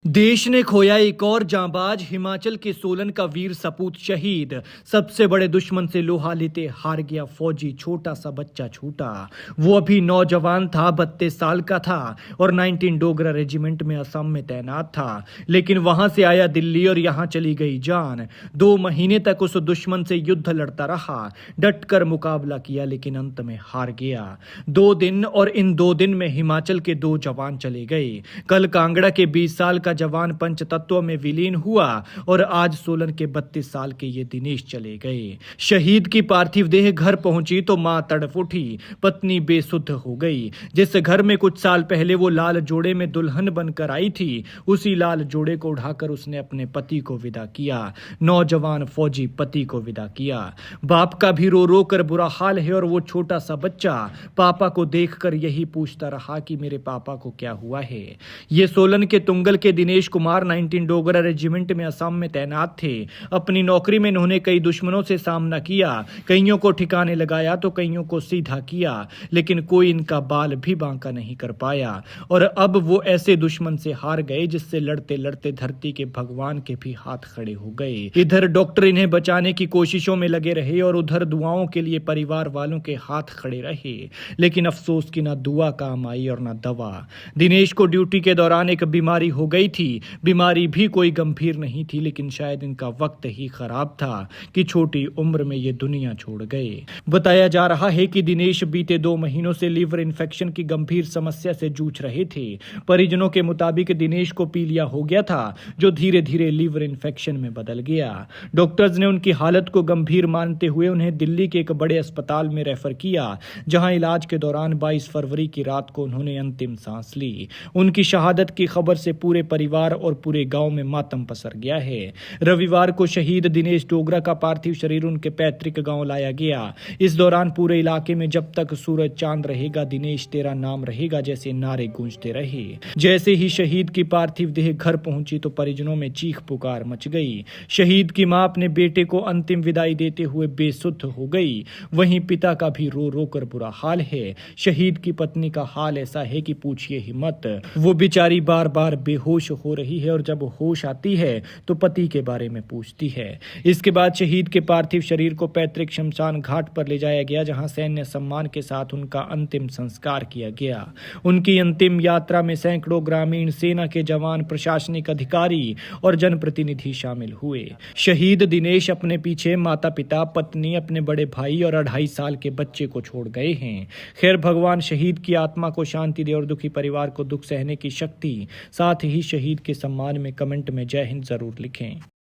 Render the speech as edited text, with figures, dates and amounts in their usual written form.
देश ने खोया एक और जांबाज। हिमाचल के सोलन का वीर सपूत शहीद। सबसे बड़े दुश्मन से लोहा लेते हार गया फौजी। छोटा सा बच्चा छूटा। वो अभी नौजवान था, 32 साल का था और 19 डोगरा रेजिमेंट में असम में तैनात था। लेकिन वहां से आया दिल्ली और यहां चली गई जान। 2 महीने तक उस दुश्मन से युद्ध लड़ता रहा, डट कर मुकाबला किया, लेकिन अंत में हार गया। 2 दिन और इन 2 दिन में हिमाचल के 2 जवान चले गए। कल कांगड़ा के 20 साल का जवान पंचतत्व में विलीन हुआ और आज सोलन के 32 साल के ये दिनेश चले गए। शहीद की पार्थिव देह घर पहुंची तो मां तड़फ उठी, पत्नी बेसुध हो गई। जिस घर में कुछ साल पहले वो लाल जोड़े में दुल्हन बनकर आई थी, उसी लाल जोड़े को उठाकर उसने अपने पति को विदा किया। नौजवान फौजी पति को विदा किया। बाप का भी रो रो कर बुरा हाल है और वो छोटा सा बच्चा पापा को देखकर यही पूछता रहा कि मेरे पापा को क्या हुआ है। ये सोलन के तुंगल के दिनेश कुमार 19 डोगरा रेजिमेंट में असम में तैनात थे। अपनी नौकरी में इन्होंने कई दुश्मनों से सामना किया, कईयों को ठिकाने लगाया तो कईयों को सीधा किया, लेकिन कोई इनका बाल भी बांका नहीं कर पाया। और अब वो ऐसे दुश्मन से हार गए जिससे लड़ते लड़ते धरती के भगवान के भी हाथ खड़े हो गए। इधर डॉक्टर इन्हें बचाने की कोशिशों में लगे रहे और उधर दुआओं के लिए परिवार वालों के हाथ खड़े रहे, लेकिन अफसोस की ना दुआ काम आई और ना दवा। दिनेश को ड्यूटी के दौरान एक बीमारी हो गई थी। बीमारी भी कोई गंभीर नहीं थी, लेकिन शायद इनका वक्त ही खराब था कि छोटी उम्र में ये दुनिया छोड़ गए। बताया जा रहा है कि दिनेश बीते 2 महीनों से लीवर इन्फेक्शन की गंभीर समस्या से जूझ रहे थे। परिजनों के मुताबिक दिनेश को पीलिया हो गया था, जो धीरे धीरे लीवर इन्फेक्शन में बदल गया। डॉक्टर्स ने उनकी हालत को गंभीर मानते हुए उन्हें दिल्ली के एक बड़े अस्पताल में रेफर किया, जहां इलाज के दौरान 22 फरवरी की रात को उन्होंने अंतिम सांस ली। उनकी शहादत की खबर से पूरे परिवार और पूरे गांव में मातम पसर गया है। रविवार को शहीद दिनेश डोगरा का पार्थिव शरीर उनके पैतृक गांव लाया गया। इस दौरान पूरे इलाके में जब तक सूरज चांद रहेगा दिनेश तेरा नाम रहेगा जैसे नारे गूंजते रहे। जैसे ही शहीद की पार्थिव देह घर पहुंची तो परिजनों में चीख पुकार मच गई। शहीद की मां अपने बेटे को अंतिम विदाई देते हुए बेसुध हो गई। वहीं पिता का भी रो रो कर बुरा हाल है। शहीद की पत्नी का हाल ऐसा है कि पूछिए ही मत। वो बेचारी बार बार बेहोश हो रही है और जब होश आती है तो पति के बारे में पूछती है। इसके बाद शहीद के पार्थिव शरीर को पैतृक शमशान घाट पर ले जाया गया, जहां सैन्य सम्मान के साथ उनका अंतिम संस्कार किया गया। उनकी अंतिम यात्रा में सैकड़ों ग्रामीण, सेना के जवान, प्रशासनिक अधिकारी और जनप्रतिनिधि शामिल हुए। शहीद दिनेश अपने पीछे माता पिता, पत्नी, अपने बड़े भाई और 2.5 साल के बच्चे को छोड़ गए हैं। खैर, भगवान शहीद की आत्मा को शांति दे और दुखी परिवार को दुख सहने की शक्ति। साथ ही शहीद के सम्मान में कमेंट में जय हिंद जरूर लिखें।